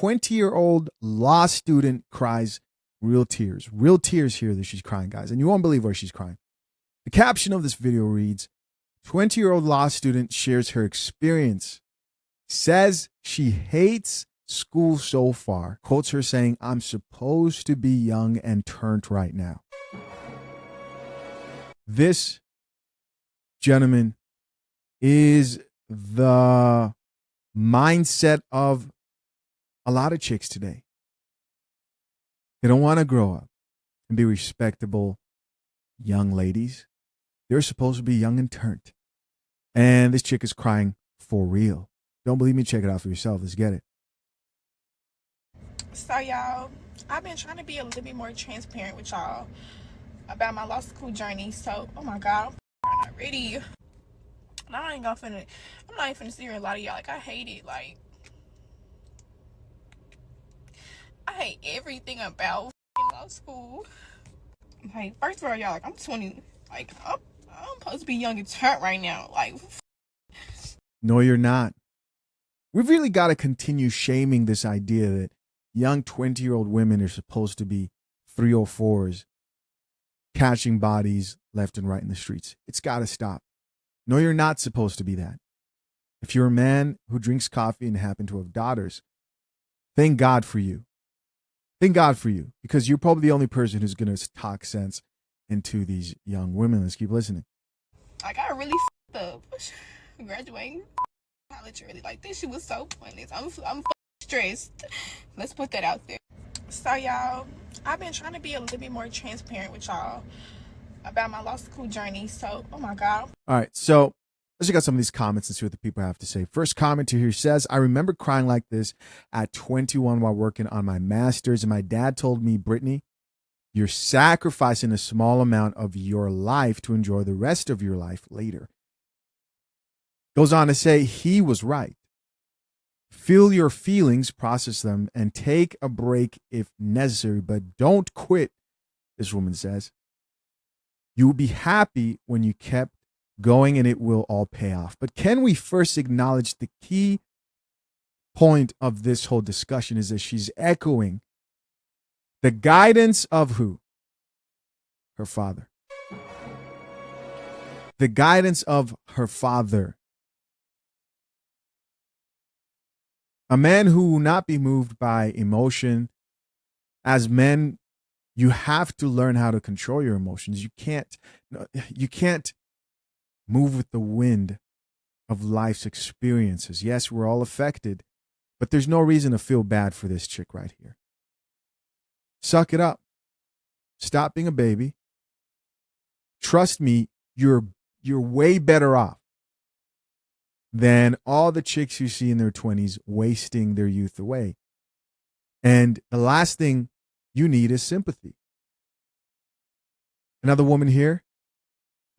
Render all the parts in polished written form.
20-year-old law student cries real tears here that she's crying, guys. And you won't believe why she's crying. The caption of this video reads, 20-year-old law student shares her experience, says she hates school so far, quotes her saying, "I'm supposed to be young and turned right now." This, gentlemen, is the mindset of a lot of chicks today. They don't want to grow up and be respectable young ladies. They're supposed to be young and turned. And this chick is crying for real. Don't believe me? Check it out for yourself. Let's get it. So y'all, I've been trying to be a little bit more transparent with y'all about my law school journey. So, oh my God, I'm not ready. And I'm not even finna sit here and lie to y'all. Like, I hate it. Like, I hate everything about law school. Like, first of all, y'all, like, I'm 20. Like, I'm supposed to be young and turned right now. Like, no, you're not. We've really got to continue shaming this idea that young 20-year-old women are supposed to be 304s, catching bodies left and right in the streets. It's got to stop. No, you're not supposed to be that. If you're a man who drinks coffee and happen to have daughters, thank God for you. Thank God for you, because you're probably the only person who's going to talk sense into these young women. Let's keep listening. Like, I really up graduating college early. Like, this shit was so pointless. I'm stressed. Let's put that out there. So y'all, I've been trying to be a little bit more transparent with y'all about my law school journey. So, oh my God. All right, so let's check out some of these comments and see what the people have to say. First commenter here says, "I remember crying like this at 21 while working on my master's, and my dad told me, Brittany, you're sacrificing a small amount of your life to enjoy the rest of your life later." Goes on to say he was right. Feel your feelings, process them, and take a break if necessary, but don't quit, this woman says. You will be happy when you kept going and it will all pay off. But can we first acknowledge the key point of this whole discussion is that she's echoing the guidance of who? Her father. The guidance of her father. A man who will not be moved by emotion. As men, you have to learn how to control your emotions. You can't move with the wind of life's experiences. Yes, we're all affected, but there's no reason to feel bad for this chick right here. Suck it up. Stop being a baby. Trust me, you're way better off than all the chicks you see in their 20s wasting their youth away. And the last thing you need is sympathy. Another woman here.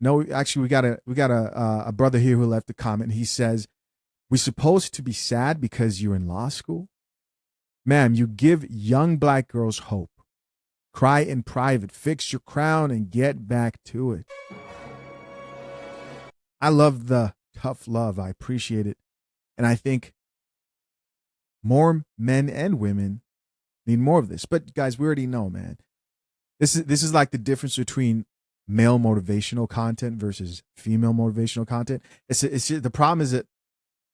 No, actually, we got a brother here who left a comment. He says, "We're supposed to be sad because you're in law school? Ma'am, you give young black girls hope. Cry in private, fix your crown, and get back to it." I love the tough love. I appreciate it. And I think more men and women need more of this. But guys, we already know, man. This is like the difference between male motivational content versus female motivational content. It's the problem is that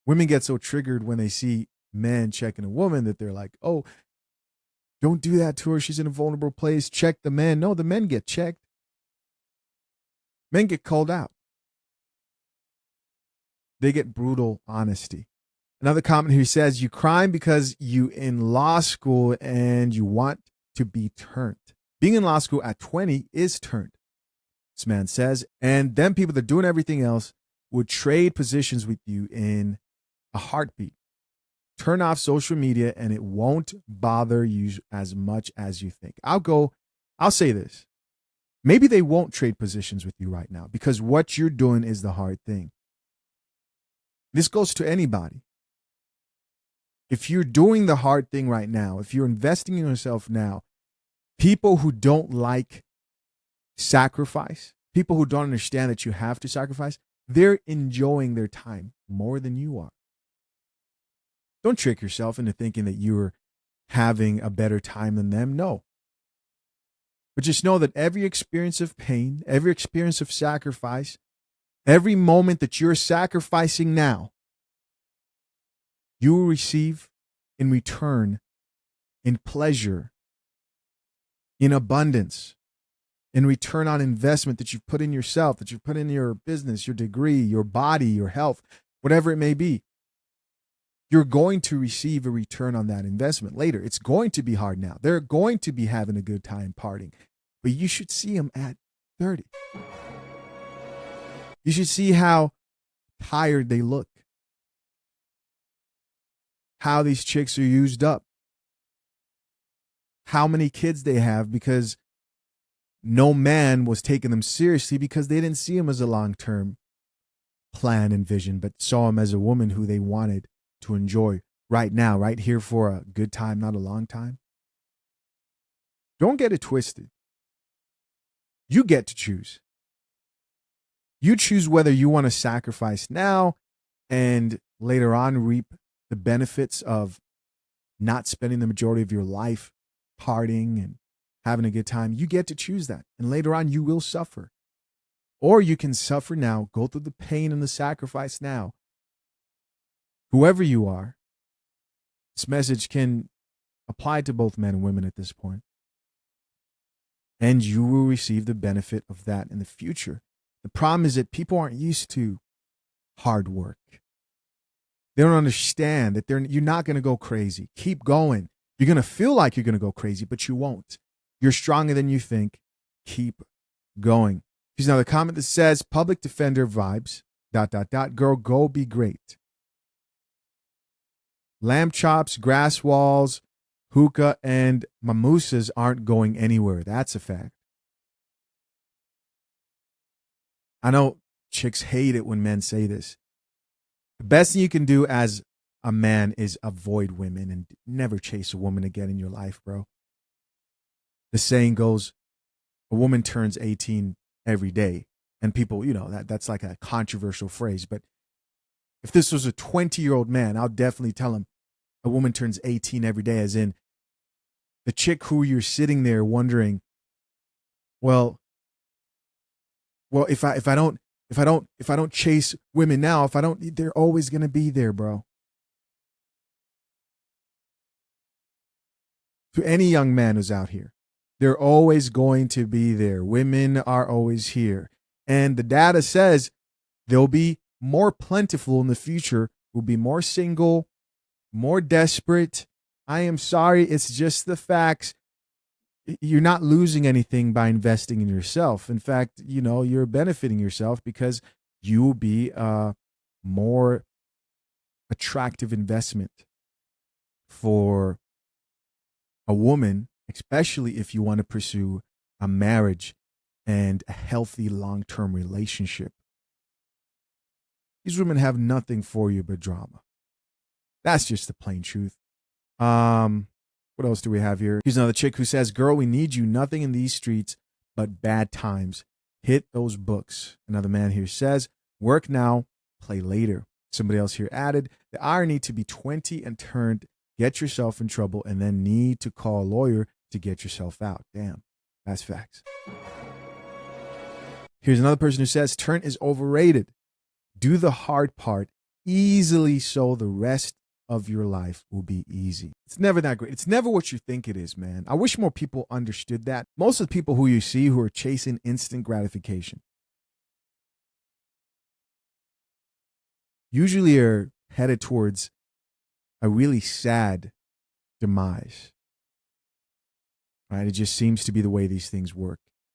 women get so triggered when they see men checking a woman that they're like, "Oh, don't do that to her. She's in a vulnerable place. Check the men." No, the men get checked. Men get called out. They get brutal honesty. Another comment here says, "You crying because you in law school and you want to be turned." Being in law school at 20 is turned, this man says. And then people that are doing everything else would trade positions with you in a heartbeat. Turn off social media and it won't bother you as much as you think. I'll say this. Maybe they won't trade positions with you right now because what you're doing is the hard thing. This goes to anybody. If you're doing the hard thing right now, if you're investing in yourself now, people who don't like sacrifice, people who don't understand that you have to sacrifice, they're enjoying their time more than you are. Don't trick yourself into thinking that you're having a better time than them. No. But just know that every experience of pain, every experience of sacrifice, every moment that you're sacrificing now, you will receive in return in pleasure, in abundance, in return on investment that you've put in yourself, that you've put in your business, your degree, your body, your health, whatever it may be. You're going to receive a return on that investment later. It's going to be hard now. They're going to be having a good time partying, but you should see them at 30. You should see how tired they look, how these chicks are used up, how many kids they have because no man was taking them seriously because they didn't see him as a long-term plan and vision, but saw him as a woman who they wanted to enjoy right now, right here for a good time, not a long time. Don't get it twisted. You get to choose. You choose whether you want to sacrifice now and later on reap the benefits of not spending the majority of your life partying and having a good time. You get to choose that. And later on, you will suffer. Or you can suffer now, go through the pain and the sacrifice now. Whoever you are, this message can apply to both men and women at this point. And you will receive the benefit of that in the future. The problem is that people aren't used to hard work. They don't understand that you're not going to go crazy. Keep going. You're going to feel like you're going to go crazy, but you won't. You're stronger than you think. Keep going. Here's another comment that says, public defender vibes, ... Girl, go be great. Lamb chops, grass walls, hookah, and mimosas aren't going anywhere. That's a fact. I know chicks hate it when men say this. The best thing you can do as a man is avoid women and never chase a woman again in your life, bro. The saying goes, a woman turns 18 every day. And people, that's like a controversial phrase. But if this was a 20-year-old man, I'll definitely tell him a woman turns 18 every day, as in the chick who you're sitting there wondering, well, if I don't chase women now, they're always going to be there, bro. To any young man who's out here, they're always going to be there. Women are always here. And the data says they'll be more plentiful in the future, will be more single, more desperate. I am sorry. It's just the facts. You're not losing anything by investing in yourself. In fact, you're benefiting yourself because you will be a more attractive investment for a woman, especially if you want to pursue a marriage and a healthy long-term relationship. These women have nothing for you but drama. That's just the plain truth. What else do we have here? Here's another chick who says, girl, we need you. Nothing in these streets but bad times. Hit those books. Another man here says, work now, play later. Somebody else here added, the irony to be 20 and turned, get yourself in trouble, and then need to call a lawyer to get yourself out. Damn, that's facts. Here's another person who says, TURNT is overrated. Do the hard part easily so the rest of your life will be easy. It's never that great. It's never what you think it is, man. I wish more people understood that. Most of the people who you see who are chasing instant gratification usually are headed towards a really sad demise. Right? It just seems to be the way these things work.